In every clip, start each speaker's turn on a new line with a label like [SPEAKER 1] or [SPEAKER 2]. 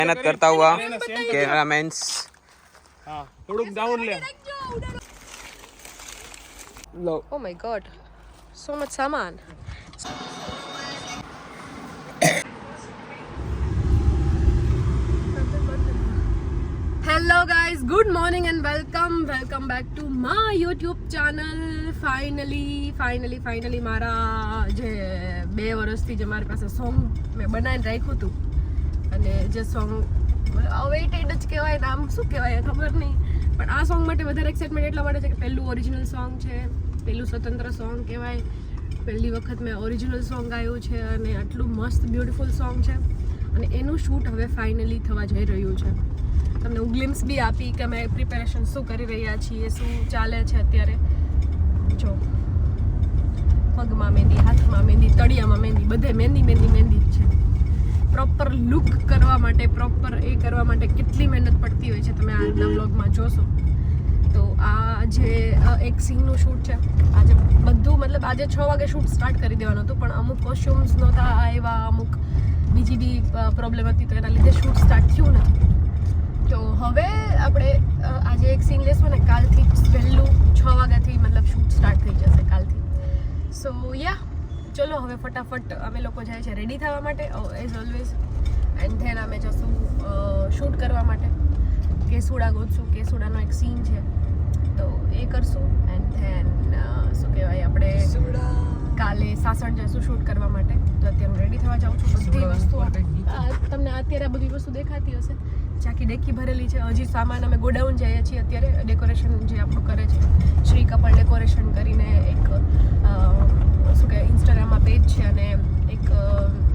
[SPEAKER 1] मेहनत करता हुआ कैमरामैन
[SPEAKER 2] हाँ थोड़ा डाउन ले लो
[SPEAKER 3] Oh my god, so much saman. Hello guys, good morning and welcome back to my YouTube channel. Finally મારા જે 2 વર્ષથી જે મારી પાસે સોંગ મેં બનાવીને રાખ્યું હતું અને જે સોંગ અવેઇટેડ જ કહેવાય નામ શું કહેવાય ખબર નહીં પણ આ સોંગ માટે વધારે એક્સાઇટમેન્ટ એટલા માટે છે કે પહેલું ઓરિજિનલ સોંગ છે, પહેલું સ્વતંત્ર સોંગ કહેવાય, પહેલી વખત મેં ઓરિજિનલ સોંગ ગાયું છે અને આટલું મસ્ત બ્યુટીફુલ સોંગ છે અને એનું શૂટ હવે ફાઇનલી થવા જઈ રહ્યું છે. તમને હું ગ્લિમ્સ બી આપી કે અમે પ્રિપેરેશન શું કરી રહ્યા છીએ, શું ચાલે છે અત્યારે. જો પગમાં મહેંદી, હાથમાં મહેંદી, તળિયામાં મહેંદી, બધે મહેંદી જ છે. પ્રોપર લુક કરવા માટે, પ્રોપર એ કરવા માટે કેટલી મહેનત પડતી હોય છે તમે આજના વ્લોગમાં જોશો. તો આ જે એક સીનનું શૂટ છે, આજે બધું મતલબ આજે 6 વાગે શૂટ સ્ટાર્ટ કરી દેવાનું હતું પણ અમુક કોસ્ચ્યુમ્સ નહોતા આવ્યા, અમુક બીજી બી પ્રોબ્લેમ હતી તો એના લીધે શૂટ સ્ટાર્ટ થયું નથી. તો હવે આપણે આજે એક સીન લેશું ને કાલથી વહેલું 6 વાગ્યાથી મતલબ શૂટ સ્ટાર્ટ થઈ જશે કાલથી. સો યા ચલો હવે ફટાફટ અમે લોકો જાય છે રેડી થવા માટે એઝ ઓલવેઝ એન્ડ ધેન અમે જશું શૂટ કરવા માટે. કેસુડા ગોતશું, કેસુડાનો એક સીન છે તો એ કરશું એન્ડ ધેન શું કહેવાય આપણે કાલે સાસણ જશું શૂટ કરવા માટે. તો અત્યારે હું રેડી થવા જાઉં છું. બધી વસ્તુ તમને અત્યારે આ બધી વસ્તુ દેખાતી હશે, ચાકી ડેકી ભરેલી છે. હજી સામાન અમે ગોડાઉન જઈએ છીએ અત્યારે. ડેકોરેશન જે આપણું કરે છે શ્રી કપલ ડેકોરેશન કરીને એક શું કહેવાય ઇન્સ્ટાગ્રામમાં પેજ છે અને એક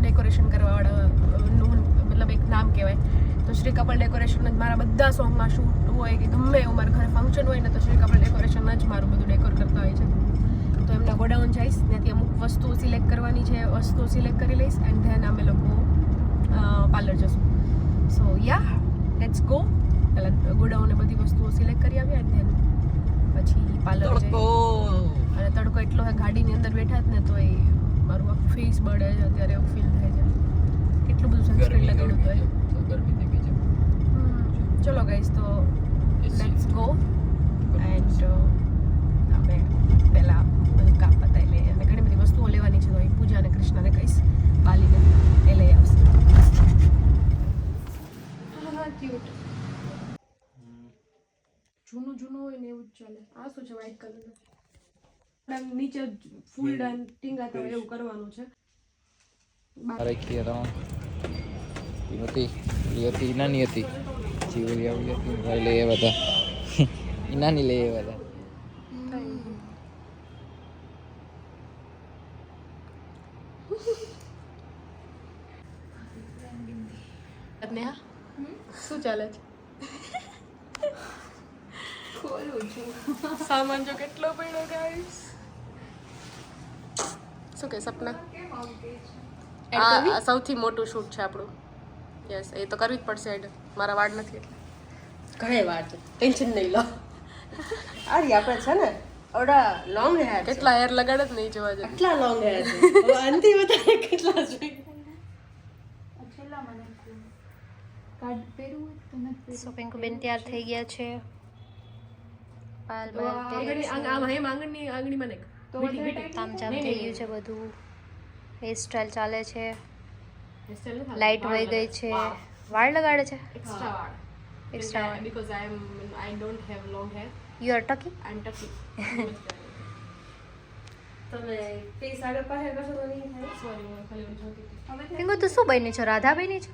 [SPEAKER 3] ડેકોરેશન કરવાવાળાનું મતલબ એક નામ કહેવાય. તો શ્રી કપલ ડેકોરેશન જ મારા બધા સોંગમાં શૂટ હોય કે ગમે એવું મારા ઘરે ફંક્શન હોય ને તો શ્રી કપલ ડેકોરેશન જ મારું બધું ડેકોર કરતા હોય છે. તો એમના ગોડાઉન જઈશ, ત્યાંથી અમુક વસ્તુઓ સિલેક્ટ કરવાની છે, વસ્તુઓ સિલેક્ટ કરી લઈશ એન્ડ ધેન અમે લોકો પાર્લર જશું. સો યા લેટ્સ ગો. પહેલાં ગોડાઉને બધી વસ્તુઓ સિલેક્ટ કરી આવ્યા એન્ડ ધેન પછી પાર્લર જઈએ. અને તડકો એટલો હોય ગાડીની અંદર બેઠા જ ને તો એ મારું આખું ફેસ બળે છે અત્યારે એવું ફીલ થાય છે. કેટલું બધું સનસ્ક્રીન લગાડ્યું તો ચલો ગાઈસ તો લેટ્સ ગો એન્ડ અમે પહેલાં બધું કામ પતાવી લઈએ અને ઘણી બધી વસ્તુઓ લેવાની છે તો અહીં પૂજા અને કૃષ્ણને કહીશ બાલીને એ લઈ આવશે. ક્યુટ જૂનું હોય ને એવું જ ચાલે. આ શું છે વ્હાઈટ કલરનું નીચે ફૂલ ડાન ટીંગા તો એવું કરવાનું છે.
[SPEAKER 1] રાખીએ તો હતી હતી નાની હતી જીવલી આવી હતી ભાઈ લઈ આવ્યા હતા નાની લઈ આવ્યા હતા.
[SPEAKER 3] શું ચાલે છે? સામાન જો કેટલો પડ્યો ગાઈસ. શું કે સપના આ સૌથી મોટું શૂટ છે આપણું. યસ એ તો કરવી જ પડશે એડ. મારા વાળ નથી એટલે
[SPEAKER 4] ઘણે વાર છે, ટેન્શન નહીં લો. આરી આપણે છે ને ઓડા લોંગ હેર
[SPEAKER 3] કેટલા હેર લગાડે જ નહીં જોવા જાય.
[SPEAKER 4] કેટલા લોંગ હેર છે હવે આનથી વધારે કેટલા છે.
[SPEAKER 5] સો પિંકુ બેન તૈયાર થઈ ગયા છે.
[SPEAKER 3] આંગળીમાં
[SPEAKER 5] તામઝામ થઈ ગયું છે બધું. હેર સ્ટાઈલ ચાલે છે, લાઈટ વહી ગઈ છે. વાળ લગાડે છે
[SPEAKER 3] એક્સ્ટ્રા વાળ. because I don't have long hair.
[SPEAKER 5] You are ટકી.
[SPEAKER 3] I'm tucking.
[SPEAKER 4] તમે ફેસ આગળ પાછળ કરશો તો નહીં થાય.
[SPEAKER 3] Sorry હું ખાલી ઓલું જોતી હતી.
[SPEAKER 5] પિંકુ તું શું બની છો? રાધા બની છો?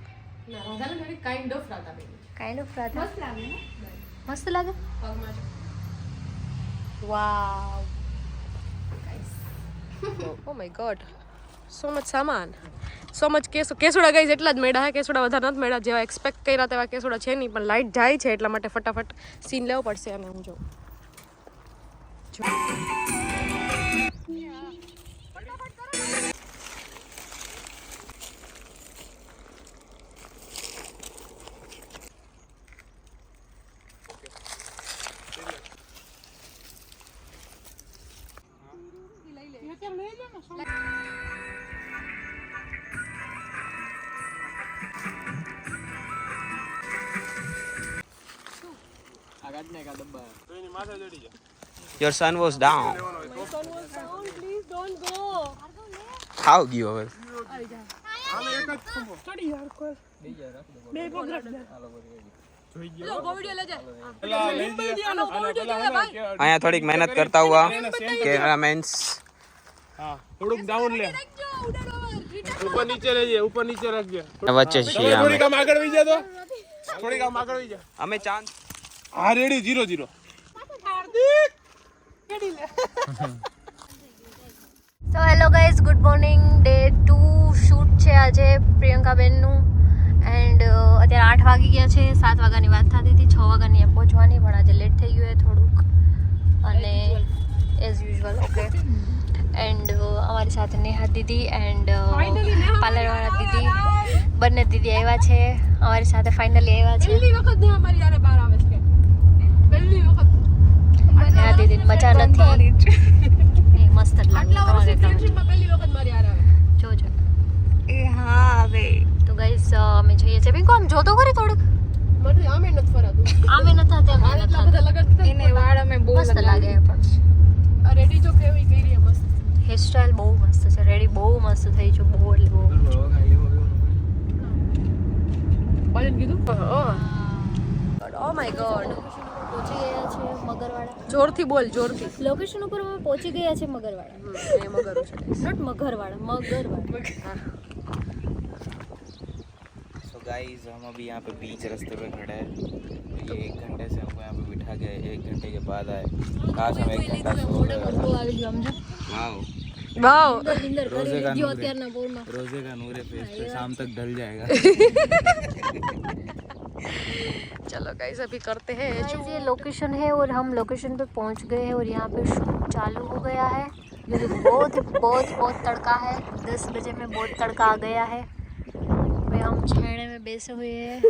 [SPEAKER 3] ના રાધાને થોડી કાઇન્ડ ઓફ રાધા બેની છે.
[SPEAKER 5] Kind of Radha.
[SPEAKER 3] મસ્ત લાગે ને
[SPEAKER 5] મસ્ત લાગે.
[SPEAKER 3] પગમાં જો.
[SPEAKER 5] વાવ.
[SPEAKER 3] Oh my god. So much સામાન, સો મચ કેસુડા ગાઈઝ એટલા જ મેળા હે. કેસુડા વધારે નથી મેળા, જેવા એક્સપેક્ટ કર્યા તેવા કેસુડા છે નહીં પણ લાઇટ જાય છે એટલા માટે ફટાફટ સીન લેવો પડશે. અને હું જોઉં
[SPEAKER 2] તો એની માથે ચડી જા.
[SPEAKER 6] Your son was down.
[SPEAKER 3] Please don't go.
[SPEAKER 6] ખાવ ગયો હવે.
[SPEAKER 2] હાલે એક જ ખંભો.
[SPEAKER 3] ચડી યાર કોલ. બે પગ રાખ દે.
[SPEAKER 2] જોઈ
[SPEAKER 3] લો
[SPEAKER 2] ગયો.
[SPEAKER 3] વિડિયો લેજે.
[SPEAKER 2] પેલા લઈ જઈએ. અને પેલા હે ને કે
[SPEAKER 6] અહીંયા થોડીક મહેનત કરતા હુઆ કેમેરામેન્સ.
[SPEAKER 2] હા થોડુંક ડાઉન લે. ઉપર નીચે લેજે, ઉપર નીચે રાખજે.
[SPEAKER 6] વચ્ચે છીએ અમે.
[SPEAKER 2] થોડીક આમ આગળ વઈ જા તો. થોડીક આમ આગળ વઈ જા.
[SPEAKER 6] અમે ચાંદ
[SPEAKER 2] હા ready 0-0.
[SPEAKER 5] So hello guys, good morning. Day 2 shoot છે આજે પ્રિયંકાબેનનું. એન્ડ અત્યારે 8 વાગી ગયા છે. 7 વાગ્યાની વાત થતી હતી, 6 વાગ્યાની અહીંયા પહોંચવાની, પણ આજે લેટ થઈ ગયું થોડુંક. અને એઝ યુઝ્યુઅલ ઓકે. એન્ડ અમારી સાથે નેહા દીદી એન્ડ પાર્લરવાળા દીદી, બંને દીદી આવ્યા છે અમારી સાથે. ફાઇનલી આવ્યા છે.
[SPEAKER 3] પહેલી વખત ને અમારી યારે બહાર આવે છે. પહેલી વખત.
[SPEAKER 5] નેહા દીદીને મજા નથી. એ મસ્ત જ લાગે.
[SPEAKER 3] આટલા વર્ષની ફ્રેન્ડશિપમાં પહેલી વખત મારી યારે આવે.
[SPEAKER 5] જોજો. એ હા હવે તો ગાઈસ અમે જઈએ છીએ. પિંકો આમ જોતો ખરી થોડુંક.
[SPEAKER 3] મને આમે નથી ફરાતું.
[SPEAKER 5] આમે નતા તેમ
[SPEAKER 3] એટલા બધા લગન થતા એને વાળ અમે બહુ
[SPEAKER 5] મસ્ત લાગે પણ.
[SPEAKER 3] આ રેડી જો કેવી કરી મસ્ત.
[SPEAKER 5] હેર સ્ટાઈલ બહુ મસ્ત છે. રેડી બહુ મસ્ત થઈ છે. બહુ એટલે બહુ.
[SPEAKER 3] બાજન કીધું ઓ માય ગોડ.
[SPEAKER 5] પહોંચી ગયા છે મગરવાડા.
[SPEAKER 3] જોરથી બોલ, જોરથી.
[SPEAKER 5] લોકેશન ઉપર અમે પહોંચી ગયા છે મગરવાડા.
[SPEAKER 3] એ મગર છે.
[SPEAKER 5] Not Magarwada, Magarwada.
[SPEAKER 6] So guys हम अभी यहाँ पे बीच रास्ते पे खड़े हैं. ये 1 घंटे से हमको यहाँ पे बिठा के 1 घंटे के बाद आए. काश हम 1 घंटा सो गए.
[SPEAKER 5] આવી ગયો સમજો.
[SPEAKER 6] वाओ.
[SPEAKER 3] વાવ.
[SPEAKER 5] નિંદર
[SPEAKER 6] રોઝે
[SPEAKER 5] કરી
[SPEAKER 6] કા
[SPEAKER 5] લીધો
[SPEAKER 6] નૂર.
[SPEAKER 5] અત્યારના બોરમાં.
[SPEAKER 6] रोजे का नूर है फेस पे, शाम तक ढल जाएगा.
[SPEAKER 3] चलो गाइस अभी करते हैं
[SPEAKER 5] गाइस ये लोकेशन है और हम लोकेशन पे पहुंच गए हैं और यहाँ पे शूट चालू हो गया है. क्योंकि बहुत तड़का है. 10 बजे में बहुत तड़का आ गया है. भाई हम छेड़े में बैसे हुए हैं.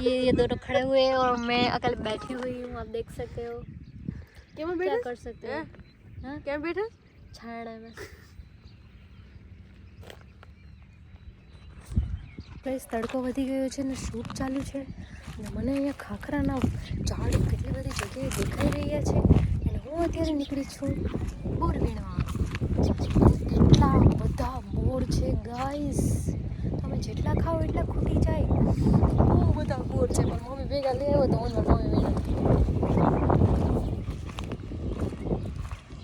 [SPEAKER 5] ये दोनों खड़े हुए हैं और मैं अकेले बैठी हुई हूँ. आप देख सकते हो.
[SPEAKER 3] કેમ
[SPEAKER 5] क्या कर सकते हो. हाँ
[SPEAKER 3] કેમ બેઠા?
[SPEAKER 5] छाड़े में. ગાઈસ તડકો વધી ગયો છે ને શૂટ ચાલુ છે. અને મને અહીંયા ખાખરાના ઝાડ કેટલી બધી જગ્યાએ દેખાઈ રહ્યા છે. અને હું અત્યારે નીકળી છું બોર વીણવા. કેટલા બધા બોર છે ગાઈસ. તમે જેટલા ખાઓ એટલા ખૂટી જાય. બહુ બધા બોર છે. પણ મમ્મી ભેગા લઈ આવ્યો તો હું મમ્મી વીણે.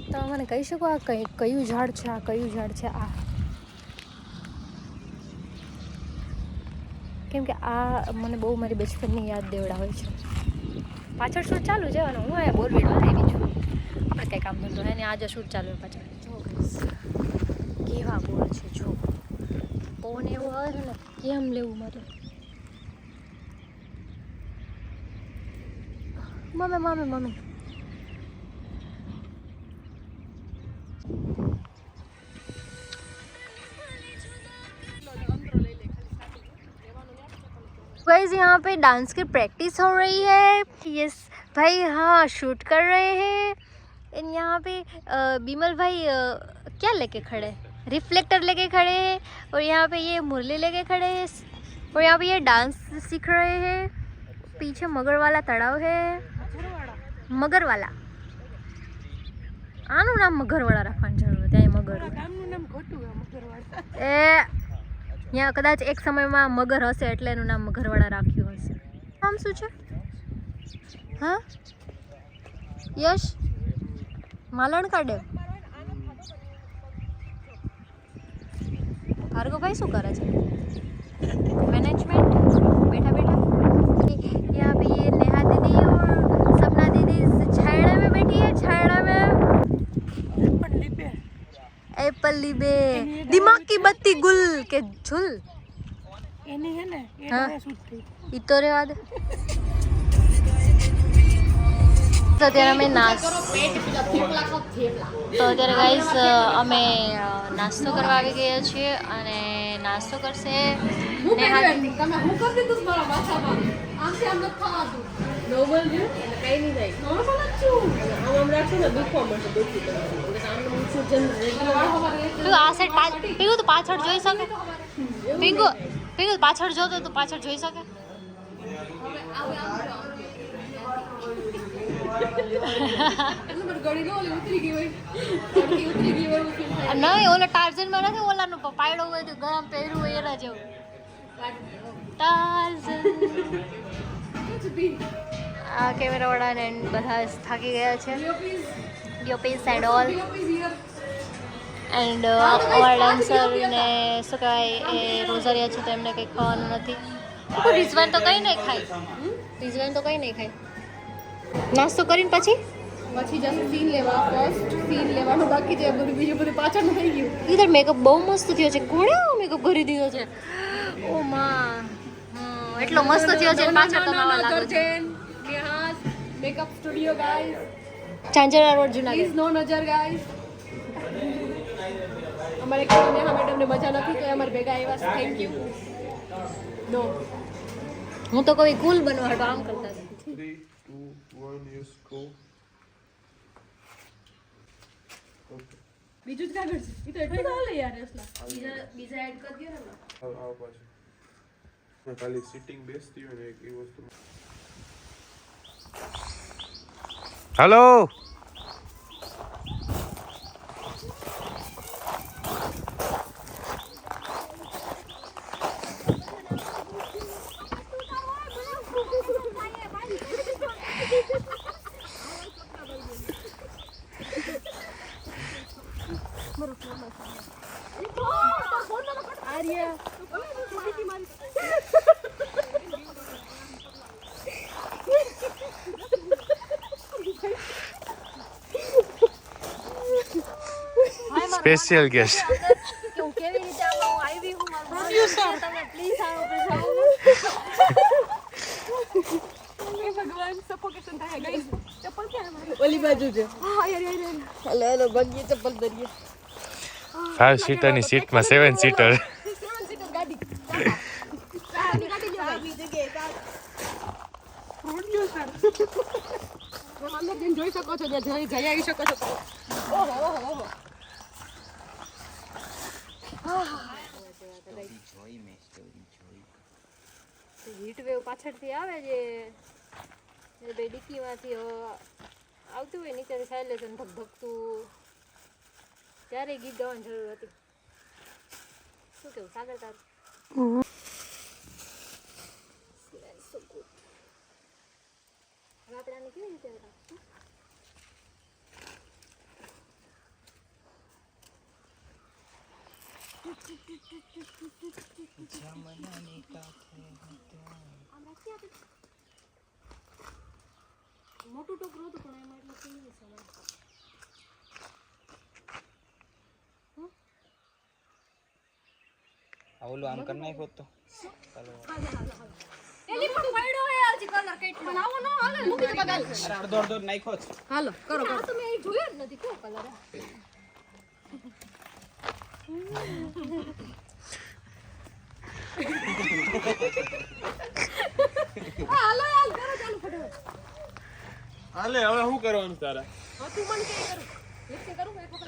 [SPEAKER 5] તમે મને કહી શકો આ કયું ઝાડ છે? આ કયું ઝાડ છે? આ કેમ કે આ મને બહુ મારી બચપનની યાદ દેવડાવે છે. પાછળ શૂટ ચાલુ છે અને હું અહીંયા બોર વીણવા આવી છું. આપણે કંઈ કામ ધંધો હે ને આજે શૂટ ચાલુ છે પાછળ. જો કેવા બોર છે. જો પવન એવો આવે છે ને કેમ લેવું મારે. મમ્મી गाइस यहाँ पे डांस की प्रैक्टिस हो रही है. यस भाई हाँ शूट कर रहे हैं. एंड यहाँ पे बीमल भाई क्या लेके खड़े हैं? रिफ्लेक्टर लेके खड़े हैं. और यहाँ पे ये मुरली लेके खड़े हैं. और यहाँ पे ये डांस सीख रहे हैं. पीछे मगर वाला तालाब है. मगरवाला આનું નામ મગરવાળા રાખવાની જરૂર હતી. ત્યાં મગર
[SPEAKER 3] ગામનું નામ ખોટું છે મગરવાડા.
[SPEAKER 5] એ ત્યાં કદાચ એક સમયમાં મગર હશે એટલે એનું નામ મગરવાડા રાખ્યું હશે. નામ શું છે? હા યશ માલણ કાઢે. ભાર્ગવભાઈ શું કરે છે? मैनेजमेंट बैठा यहाँ पे ये नेहा दीदी और सपना दीदी छायड़ा में बैठी है. छायड़ा में एप्पल लिबे दिमाग की बत्ती गुल के झुल
[SPEAKER 3] એની હે ને
[SPEAKER 5] हाँ
[SPEAKER 3] એ શૂટ થઈ.
[SPEAKER 5] ઈતો રેવા દે. તો અત્યારે અમે ગાઈસ અમે નાસ્તો કરવા આવી ગયા છીએ અને નાસ્તો કરશે નેહા દીદી.
[SPEAKER 3] તમે હું કરી દીધું મારા માથામાં. આમથી આમ નથી થવાતું. નોર્મલ છે એટલે કઈ નહીં થાય. નોર્મલ જ છું. આમ રાખશું ને દુખવા મળશે. દુખી એટલે આમ હું જનરલ
[SPEAKER 5] આ સાઈડ પીવું તો પાછળ જોઈ શકે. પીંગુ પાછળ જોતો તો પાછળ જોઈ શકે.
[SPEAKER 3] ગળી નો ઉતરી ગઈ હોય ઉતરી ગઈ હોય એવું feel થાય.
[SPEAKER 5] નહીં ઓલો ટાર્ઝનમાં નથી ઓલાનું પાયડો હોય તો ગરમ પહેર્યું હોય એના જેવું ટાર્ઝન. આ કેમેરાવાળાને બધા થાકી ગયા છે. ડીઓપીસ એન્ડ ઓલ એન્ડ અમારા ડાન્સરને શું કહેવાય એ રોઝારિયા છે તો એમને કંઈ ખાવાનું નથી. રિઝવાન તો કંઈ નહીં ખાય. રિઝવાન તો કંઈ નહીં ખાય. નાસ્તો કરીને પછી
[SPEAKER 3] જશે સીન લેવા. ફર્સ્ટ સીન લેવાનું બાકી છે, બધું બીજું બધું પાછળ થઈ ગયું.
[SPEAKER 5] ઇધર મેકઅપ બહુ મસ્ત થયો છે. કોણે મેકઅપ કરી દીધો છે? ઓ માં એટલો મસ્ત થયો છે. પાછળ તો નવા લાગો છો.
[SPEAKER 3] Makeup studio guys,
[SPEAKER 5] Chanchra road Junagadh.
[SPEAKER 3] Please નો નજર ગાઈસ. અમારે કોઈ નેહા મેડમને મજા નથી તો અમારે ભેગા આવ્યા. Thank you. નો
[SPEAKER 5] હું તો કોઈ કુલ બનવા હતો આમ કરતા હતા.
[SPEAKER 2] 3, 2, 1, yes, go.
[SPEAKER 3] બીજું જ કાગળ છે. ઈ તો એટલું ચાલે યાર એસલા. બીજા એડ કરી દો ને.
[SPEAKER 2] આવ પાછું. મેં ખાલી સિટિંગ બેસતી હોય ને એક એ વસ્તુ.
[SPEAKER 6] हेलो स्पेशल गेस्ट
[SPEAKER 5] હું કેવી રીતે આમાં આવી હું પ્રોડ્યુસર તમે પ્લીઝ આવો
[SPEAKER 3] ભગવાન સફોકેશન થાય ગાઈસ. ચપ્પલ ક્યાં છે? ઓલી બાજુ છે. હા યાર યાર. હલો ભાગીએ ચપ્પલ ધરીએ.
[SPEAKER 6] 5 सीटर ની સીટ માં 7 सीटर
[SPEAKER 3] 7 સીટર ગાડી. ગાડી લ્યો ગાડી જગ્યાએ. પ્રોડ્યુસર તમે અંદર જઈને જોઈ શકો છો, જઈ આવી શકો છો. ઓહો ઓહો ઓહો.
[SPEAKER 5] હીટ વેવ પાછળથી આવે છે એ બે ડિક્કીમાંથી આવતું હોય નીચેથી સાયલેશન ધકધકતું ત્યારે ગીત ગાવાની જરૂર હતી. શું કેવું સાગર તારું? હવે આપણે આને કેવી રીતે રાખશું? મોટું ટોકરું હતું પણ એમાં એટલું કેવી સમય
[SPEAKER 6] ઓલું આમ કરી નાખ્યો તો
[SPEAKER 5] એલી પણ પડ્યો હે આજી કલર કઈટ બનાવો ન હાલે મૂકી દે બગાલ
[SPEAKER 6] દોડ દોડ નાખ્યો છે.
[SPEAKER 3] હાલો કરો કરો.
[SPEAKER 5] આ તો મેં જોયો જ નથી કેવો કલર
[SPEAKER 3] હાલો યાર કરો ચાલુ ફટાફટ.
[SPEAKER 2] હાલે હવે શું કરવાનું તારા?
[SPEAKER 3] હા તું મને કે કરું લિફ્ટ કરું એક વખત.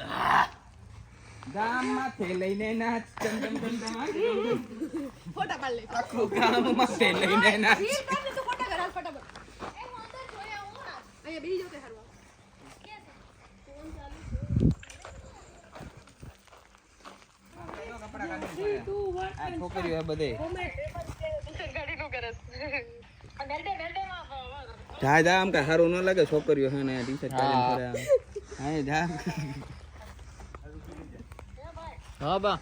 [SPEAKER 6] ગામ માથે લઈને નાચ ચંદન ચંદન
[SPEAKER 3] ફોટા પાડ લે.
[SPEAKER 6] આખું ગામ માથે લઈને નાચ.
[SPEAKER 3] ઈ પાડ તું ફોટા કર હાલ ફટાફટ. એ હું અંદર જોયા હું અહીંયા બેહી જાવ તે હારવા.
[SPEAKER 6] આ છોકરીઓ બધે જા જા આમ કા સારું ન લાગે છોકરીઓ હે ને ટી શર્ટ પહેરીને ફરે આમ. હા જા
[SPEAKER 1] હા બા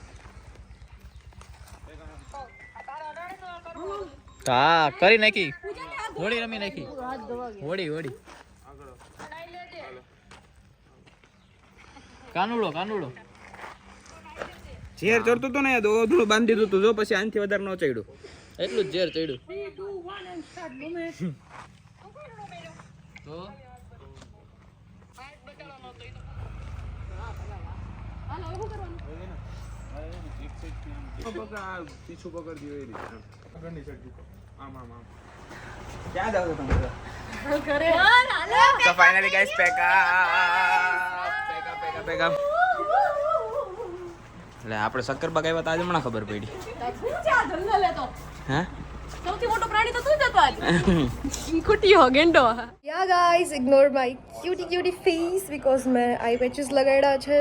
[SPEAKER 1] હા કરી નાખી. હોળી રમી નાખી. હોળી હોળી કાનુડો કાનુડો
[SPEAKER 6] ઝેર ચડતું તો ને દોધડું બાંધી દીધું તું જો પછી આનથી વધારે ન ચડ્યું.
[SPEAKER 1] એટલું જ ઝેર ચડ્યું તો
[SPEAKER 2] પીછું પકડતી હોય રીતે આગળની સાઈડ આમ આમ આમ.
[SPEAKER 6] ક્યાં જાવ છો તમે?
[SPEAKER 3] કરે
[SPEAKER 6] તો ફાઇનલી ગાઈસ પેકઅપ એટલે આપણે શક્કરબાગ આવ્યા તો આજે મને ખબર પડી.
[SPEAKER 3] શું છે આ જંગલ હે તો.
[SPEAKER 6] હે
[SPEAKER 3] સૌથી મોટો પ્રાણી તો તું જ હતો આજ કુટિયો ગેંડો યા guys ignore my cutie face because મેં આઈ પેચીસ લગાડ્યા છે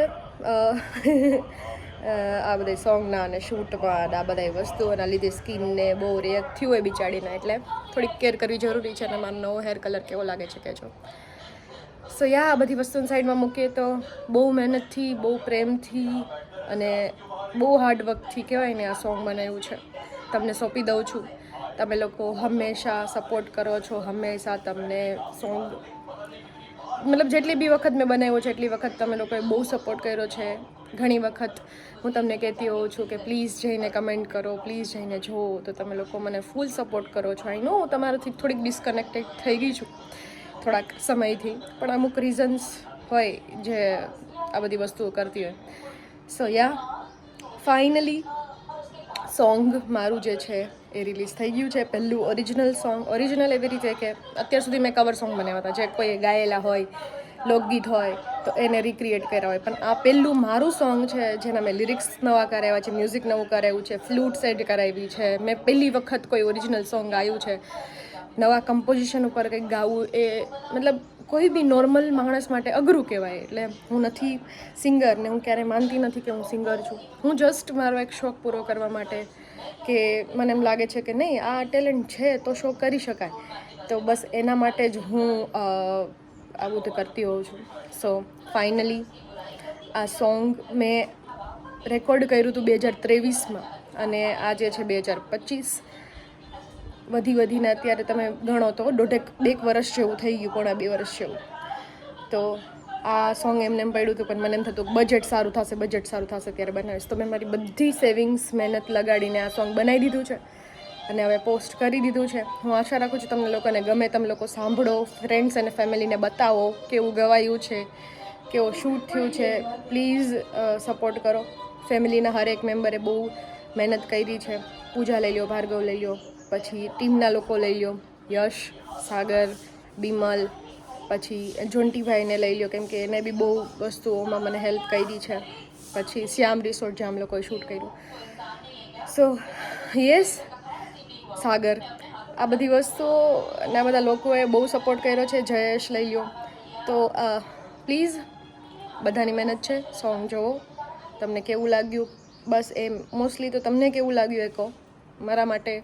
[SPEAKER 3] આ બધા સોંગના અને શૂટમાં આ બધા વસ્તુઓના લીધે સ્કિનને બહુ રિએક્ટ થયું હોય બિચારીને એટલે થોડીક કેર કરવી જરૂરી છે અને મારો નવો હેર કલર કેવો લાગે છે કહેજો સો યા આ બધી વસ્તુને સાઈડમાં મૂકીએ તો બહુ મહેનતથી બહુ પ્રેમથી અને બહુ હાર્ડવર્કથી કહેવાય ને આ સોંગ બનાવ્યું છે તમને સોંપી દઉં છું તમે લોકો હંમેશા સપોર્ટ કરો છો હંમેશા તમને સોંગ મતલબ જેટલી બી વખત મેં બનાવ્યો છે એટલી વખત તમે લોકોએ બહુ સપોર્ટ કર્યો છે ઘણી વખત હું તમને કહેતી હોઉં છું કે પ્લીઝ જઈને કમેન્ટ કરો પ્લીઝ જઈને જુઓ તો તમે લોકો મને ફૂલ સપોર્ટ કરો છો આઈ નો હું તમારાથી થોડીક ડિસ્કનેક્ટેડ થઈ ગઈ છું થોડાક સમયથી પણ અમુક રીઝન્સ હોય જે આ બધી વસ્તુઓ કરતી હોય સો યા ફાઇનલી સોંગ મારું જે છે એ રિલીઝ થઈ ગયું છે પહેલું ઓરિજિનલ સોંગ ઓરિજિનલ એવી રીતે કે અત્યાર સુધી મેં કવર સોંગ બનાવ્યા હતા જે કોઈ ગાયેલા હોય લોકગીત હોય તો એને રિક્રિએટ કર્યા હોય પણ આ પહેલું મારું સોંગ છે જેના મેં લિરિક્સ નવા કરાવ્યા છે મ્યુઝિક નવું કરાવ્યું છે ફ્લૂટ સેટ કરાવી છે મેં પહેલી વખત કોઈ ઓરિજિનલ સોંગ ગાયું છે નવા કમ્પોઝિશન ઉપર કંઈક ગાવું એ મતલબ કોઈ બી નોર્મલ માણસ માટે અઘરું કહેવાય એટલે હું નથી સિંગર ને હું ક્યારેય માનતી નથી કે હું સિંગર છું હું જસ્ટ મારો એક શોખ પૂરો કરવા માટે કે મને એમ લાગે છે કે નહીં આ ટેલેન્ટ છે તો શો કરી શકાય તો બસ એના માટે જ હું આ બધું કરતી હોઉં છું સો ફાઇનલી આ સોંગ મેં રેકોર્ડ કર્યું હતું 2023માં અને આજે છે 2025 વધીને અત્યારે તમે ગણો તો 1.5 વર્ષ જેવું થઈ ગયું પોણા 2 વર્ષ જેવું તો આ સોંગ એમને એમ પડ્યું હતું પણ મને એમ થતું બજેટ સારું થશે ત્યારે બનાવીશ તો મેં મારી બધી સેવિંગ્સ મહેનત લગાડીને આ સોંગ બનાવી દીધું છે અને હવે પોસ્ટ કરી દીધું છે હું આશા રાખું છું તમને લોકોને ગમે તમે લોકો સાંભળો ફ્રેન્ડ્સ અને ફેમિલીને બતાવો કેવું ગવાયું છે કેવો શૂટ થયું છે પ્લીઝ સપોર્ટ કરો ફેમિલીના હરેક મેમ્બરે બહુ મહેનત કરી છે પૂજા લઈ લો ભાર્ગવ લઈ લો પછી ટીમના લોકો લઈ લો યશ સાગર બિમલ પછી જોન્ટીભાઈને લઈ લો કેમ કે એને બી બહુ વસ્તુઓમાં મને હેલ્પ કરી છે પછી શ્યામ રિસોર્ટ જ્યાં લોકોએ શૂટ કર્યું સો યસ સાગર આ બધી વસ્તુઓ અને આ બધા લોકોએ બહુ સપોર્ટ કર્યો છે જયેશ લઈ લો તો પ્લીઝ બધાની મહેનત છે સોંગ જોવો તમને કેવું લાગ્યું બસ એ મોસ્ટલી તો તમને કેવું લાગ્યું એ કહો મારા માટે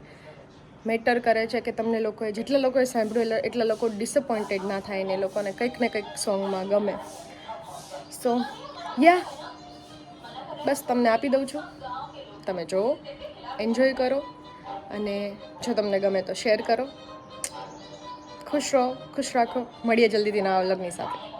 [SPEAKER 3] મેટર કરે છે કે તમને લોકોએ જેટલા લોકોએ સાંભળ્યું એટલા લોકો ડિસઅપોઇન્ટેડ ના થાય ને એ લોકોને કંઈક ને કંઈક સોંગમાં ગમે સો યા બસ તમને આપી દઉં છું તમે જુઓ એન્જોય કરો અને જો તમને ગમે તો શેર કરો ખુશ રહો ખુશ રાખો મળીએ જલ્દીથી નવા વ્લોગની સાથે